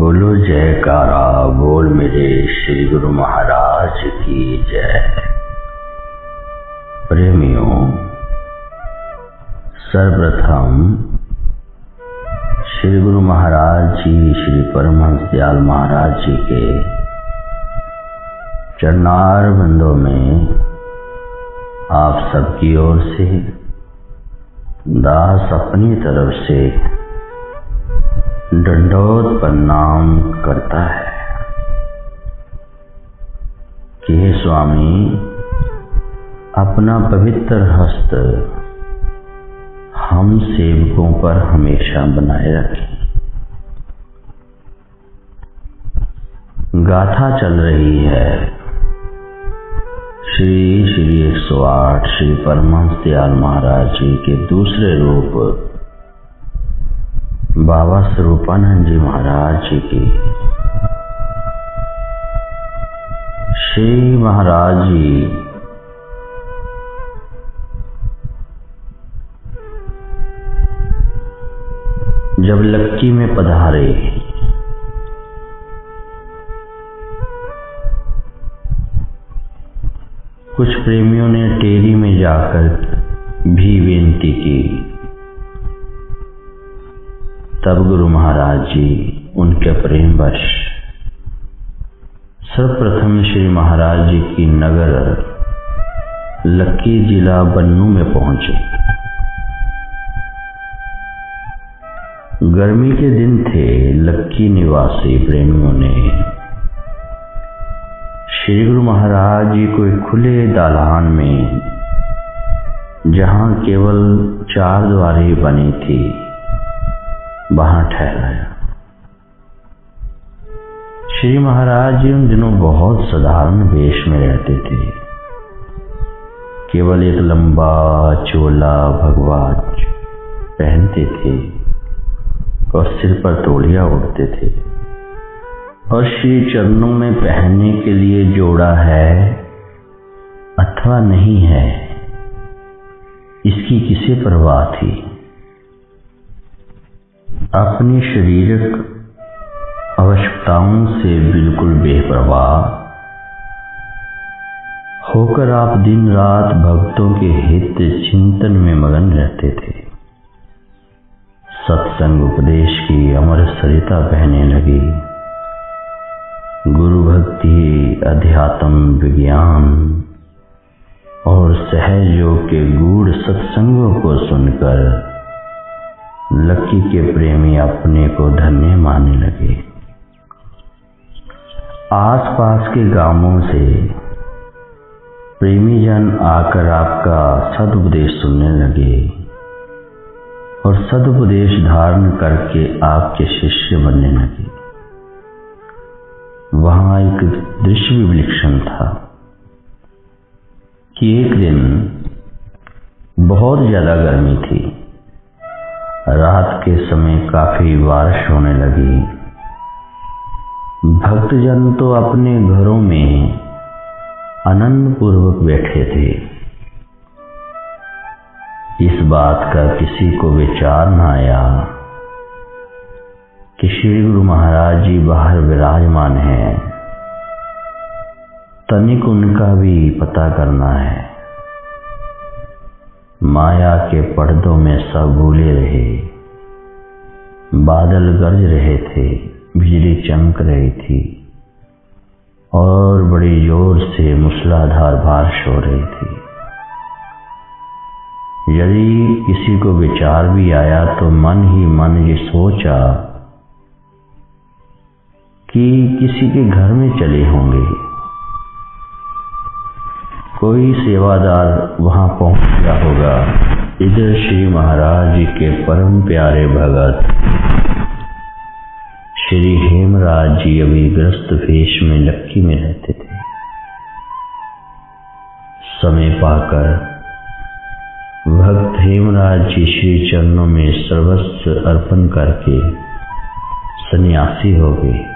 बोलो जयकारा बोल मेरे श्री गुरु महाराज की जय। प्रेमियों, सर्वप्रथम श्री गुरु महाराज जी, श्री परमहंस दयाल महाराज जी के चरणार बंदों में आप सबकी ओर से दास अपनी तरफ से दंडोत प्रणाम करता है कि हे स्वामी, अपना पवित्र हस्त हम सेवकों पर हमेशा बनाए रखें। गाथा चल रही है श्री 108 श्री परमहंस दयाल महाराज जी के दूसरे रूप बाबा स्वरूपानंद जी महाराज जी की। श्री महाराज जी जब लक्की में पधारे, कुछ प्रेमियों ने टेरी में जाकर भी बेनती की। तब गुरु महाराज जी उनके प्रेमवश सर्वप्रथम श्री महाराज जी की नगर लक्की जिला बन्नू में पहुंचे। गर्मी के दिन थे। लक्की निवासी प्रेमियों ने श्री गुरु महाराज जी को एक खुले दालान में, जहां केवल 4 द्वारें बनी थी, वहां ठहराया। श्री महाराज जी उन दिनों बहुत साधारण वेश में रहते थे। केवल एक लंबा चोला भगवा पहनते थे और सिर पर तौलिया ओढ़ते थे, और श्री चरणों में पहनने के लिए जोड़ा है अथवा नहीं है, इसकी किसे परवाह थी। अपनी शारीरिक आवश्यकताओं से बिल्कुल बेपरवाह होकर आप दिन रात भक्तों के हित चिंतन में मगन रहते थे। सत्संग उपदेश की अमर सरिता बहने लगी। गुरु भक्ति, अध्यात्म, विज्ञान और सहज योग के गूढ़ सत्संगों को सुनकर लक्की के प्रेमी अपने को धन्य मानने लगे। आसपास के गांवों से प्रेमी जन आकर आपका सदुपदेश सुनने लगे और सदुपदेश धारण करके आपके शिष्य बनने लगे। वहां एक दृश्य भी विलक्षण था कि एक दिन बहुत ज्यादा गर्मी थी। रात के समय काफी बारिश होने लगी। भक्तजन तो अपने घरों में आनंद पूर्वक बैठे थे। इस बात का किसी को विचार न आया कि श्री गुरु महाराज जी बाहर विराजमान हैं, तनिक उनका भी पता करना है। माया के पर्दों में सब भूले रहे। बादल गरज रहे थे, बिजली चमक रही थी और बड़ी जोर से मूसलाधार बारिश हो रही थी। यदि किसी को विचार भी आया तो मन ही मन ये सोचा कि किसी के घर में चले होंगे। कोई सेवादार वहां पहुंच गया होगा। इधर श्री महाराज जी के परम प्यारे भगत श्री हेमराज जी अभी ग्रस्त वेश में लक्की में रहते थे। समय पाकर भक्त हेमराज जी श्री चरणों में सर्वस्व अर्पण करके सन्यासी हो गए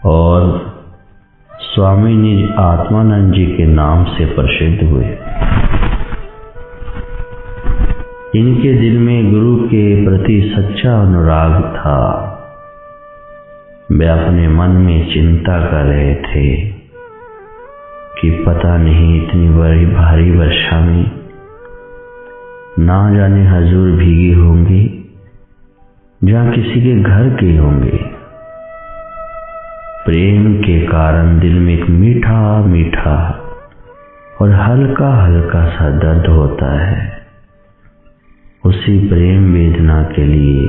और स्वामी निज आत्मानंद जी के नाम से प्रसिद्ध हुए। इनके दिल में गुरु के प्रति सच्चा अनुराग था। वे अपने मन में चिंता कर रहे थे कि पता नहीं इतनी बड़ी भारी वर्षा में ना जाने हजूर भीगे होंगे जहाँ किसी के घर के होंगे। प्रेम के कारण दिल में एक मीठा मीठा और हल्का हल्का सा दर्द होता है। उसी प्रेम वेदना के लिए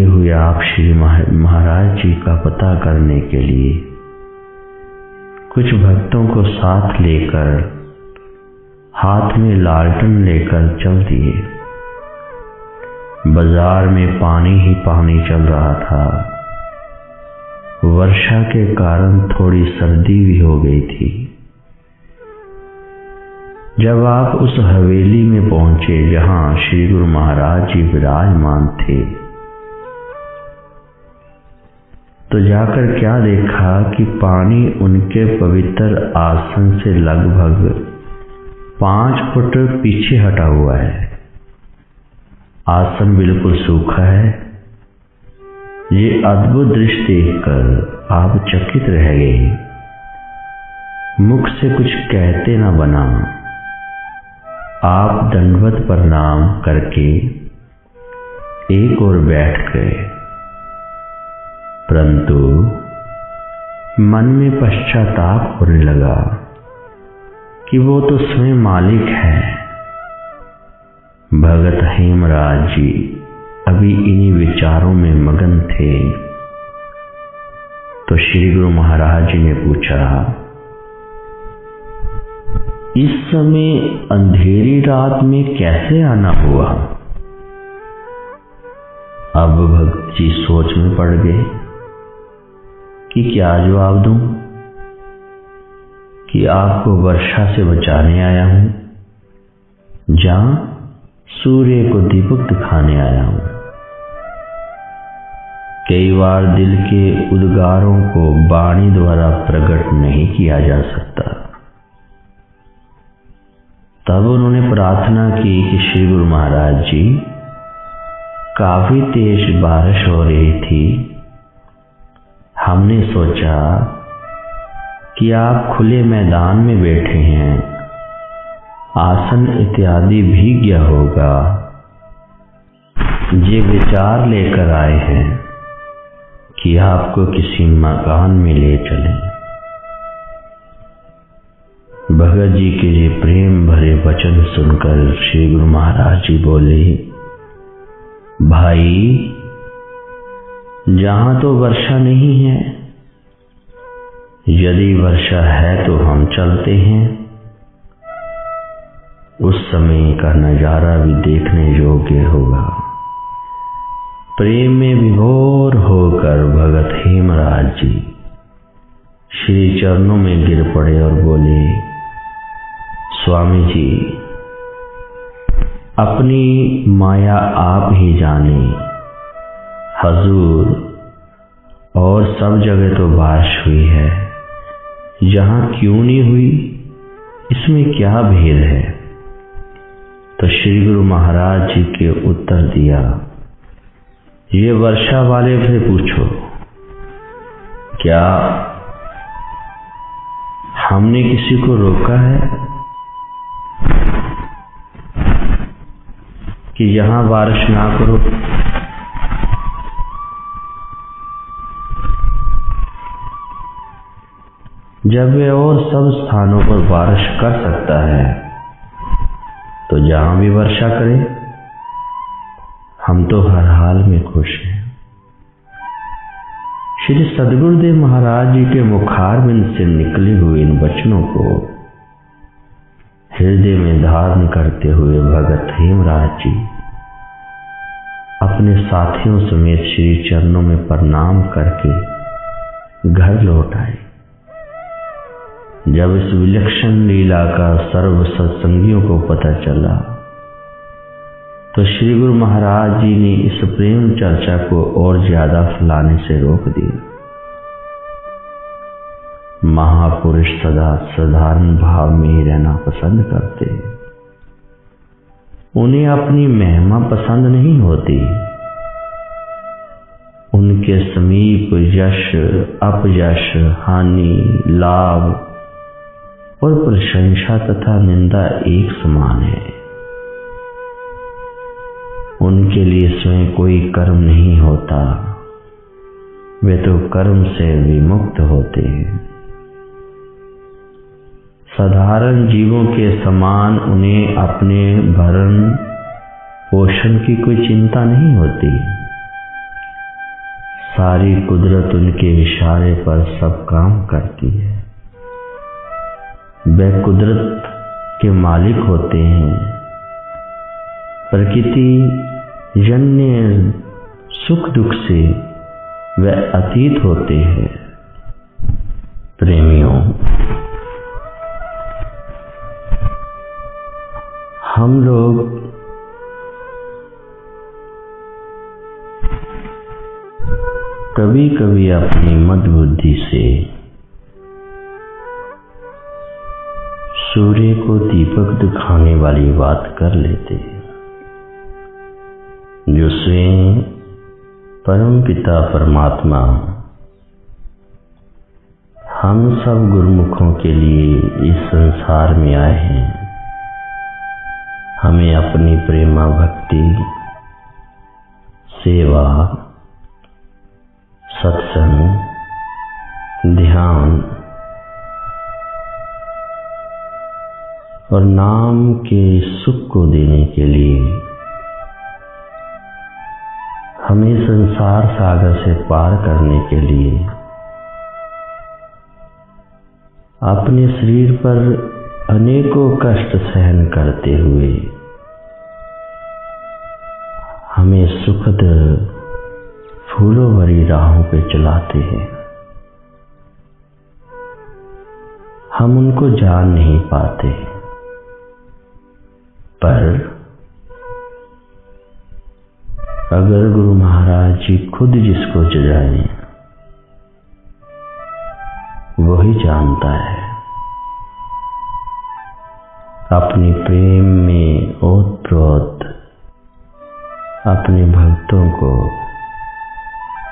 हुए आप श्री महाराज जी का पता करने के लिए कुछ भक्तों को साथ लेकर हाथ में लालटेन लेकर चल दिए। बाजार में पानी ही पानी चल रहा था। वर्षा के कारण थोड़ी सर्दी भी हो गई थी। जब आप उस हवेली में पहुंचे जहां श्री गुरु महाराज जी विराजमान थे, तो जाकर क्या देखा कि पानी उनके पवित्र आसन से लगभग 5 फुट पीछे हटा हुआ है। आसन बिल्कुल सूखा है। ये अद्भुत दृश्य देखकर आप चकित रह गए। मुख से कुछ कहते न बना। आप दंडवत प्रणाम करके एक ओर बैठ गए, परंतु मन में पश्चाताप होने लगा कि वो तो स्वयं मालिक है। भगत हेमराज जी अभी इन्हीं विचारों में मगन थे तो श्री गुरु महाराज जी ने पूछा, इस समय अंधेरी रात में कैसे आना हुआ? अब भक्त जी सोच में पड़ गए कि क्या जवाब दूं कि आपको वर्षा से बचाने आया हूं, जहां सूर्य को दीपक दिखाने आया हूं। कई बार दिल के उद्गारों को वाणी द्वारा प्रकट नहीं किया जा सकता। तब उन्होंने प्रार्थना की कि श्री गुरु महाराज जी, काफी तेज बारिश हो रही थी। हमने सोचा कि आप खुले मैदान में बैठे हैं, आसन इत्यादि भीग गया होगा। ये विचार लेकर आए हैं कि आपको किसी मकान में ले चलें। भगत जी के ये प्रेम भरे वचन सुनकर श्री गुरु महाराज जी बोले, भाई, जहां तो वर्षा नहीं है, यदि वर्षा है तो हम चलते हैं। उस समय का नजारा भी देखने योग्य होगा। प्रेम में विभोर होकर भगत हेमराज जी श्री चरणों में गिर पड़े और बोले, स्वामी जी, अपनी माया आप ही जाने। हजूर, और सब जगह तो बारिश हुई है, यहाँ क्यों नहीं हुई? इसमें क्या भेद है? तो श्री गुरु महाराज जी के उत्तर दिया, ये वर्षा वाले से पूछो, क्या हमने किसी को रोका है कि यहां बारिश ना करो? जब वे और सब स्थानों पर बारिश कर सकता है तो जहां भी वर्षा करे। हम तो हर हाल में खुश हैं। श्री सद्गुरुदेव महाराज जी के मुखारबिंद से निकले हुए इन वचनों को हृदय में धारण करते हुए भगत हेमराज जी अपने साथियों समेत श्री चरणों में प्रणाम करके घर लौट आए। जब इस विलक्षण लीला का सर्व सत्संगियों को पता चला तो श्री गुरु महाराज जी ने इस प्रेम चर्चा को और ज्यादा फैलाने से रोक दिया। महापुरुष सदा साधारण भाव में ही रहना पसंद करते हैं। उन्हें अपनी महिमा पसंद नहीं होती, उनकी उनके समीप यश, अपयश, हानि, लाभ और प्रशंसा तथा निंदा एक समान है। उनके लिए स्वयं कोई कर्म नहीं होता, वे तो कर्म से विमुक्त होते हैं। साधारण जीवों के समान उन्हें अपने भरण पोषण की कोई चिंता नहीं होती। सारी कुदरत उनके इशारे पर सब काम करती है। वे कुदरत के मालिक होते हैं। प्रकृति जन्य सुख दुख से वे अतीत होते हैं। प्रेमियों, हम लोग कभी कभी अपनी मंदबुद्धि से सूर्य को दीपक दिखाने वाली बात कर लेते हैं, जो स्वयं परम पिता परमात्मा हम सब गुरुमुखों के लिए इस संसार में आए हैं। हमें अपनी प्रेमा भक्ति, सेवा, सत्संग, ध्यान और नाम के सुख को देने के लिए हमें संसार सागर से पार करने के लिए अपने शरीर पर अनेकों कष्ट सहन करते हुए हमें सुखद फूलों भरी राहों पे चलाते हैं। हम उनको जान नहीं पाते, पर अगर गुरु महाराज जी खुद जिसको जगाएं, वही जानता है। अपने प्रेम में ओतप्रोत अपने भक्तों को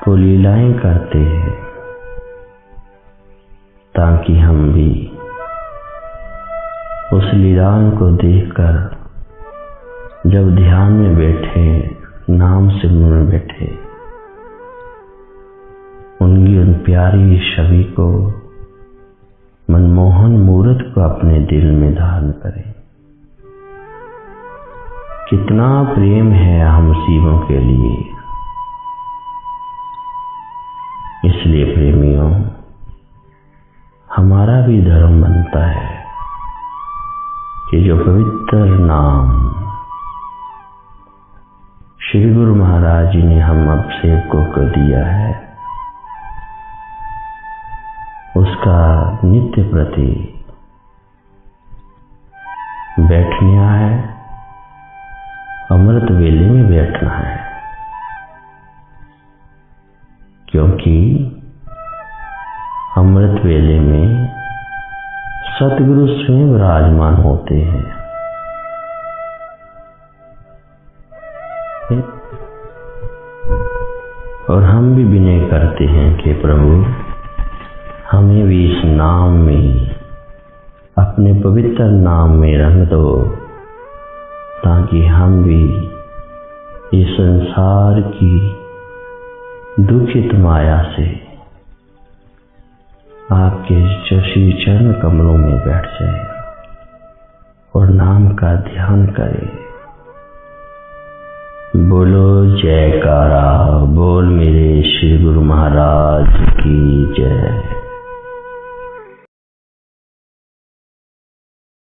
वो लीलाएं करते हैं, ताकि हम भी उस लीलाओं को देखकर जब ध्यान में बैठे, नाम सिमरन में बैठे, उनकी उन प्यारी छवि को, मनमोहन मूर्त को अपने दिल में धारण करें। कितना प्रेम है हम शिवों के लिए। इसलिए प्रेमियों, हमारा भी धर्म बनता है कि जो पवित्र नाम श्री गुरु महाराज जी ने हम अब सेवकों को दिया है, उसका नित्य प्रति बैठना है, अमृत वेले में बैठना है। क्योंकि अमृत वेले में सतगुरु स्वयं विराजमान होते हैं। और हम भी विनय करते हैं कि प्रभु हमें भी इस नाम में, अपने पवित्र नाम में रंग दो, ताकि हम भी इस संसार की दुखित माया से आपके श्री चरण कमलों में बैठ जाए और नाम का ध्यान करें। बोलो जयकारा, बोल मेरे श्री गुरु महाराज की जय।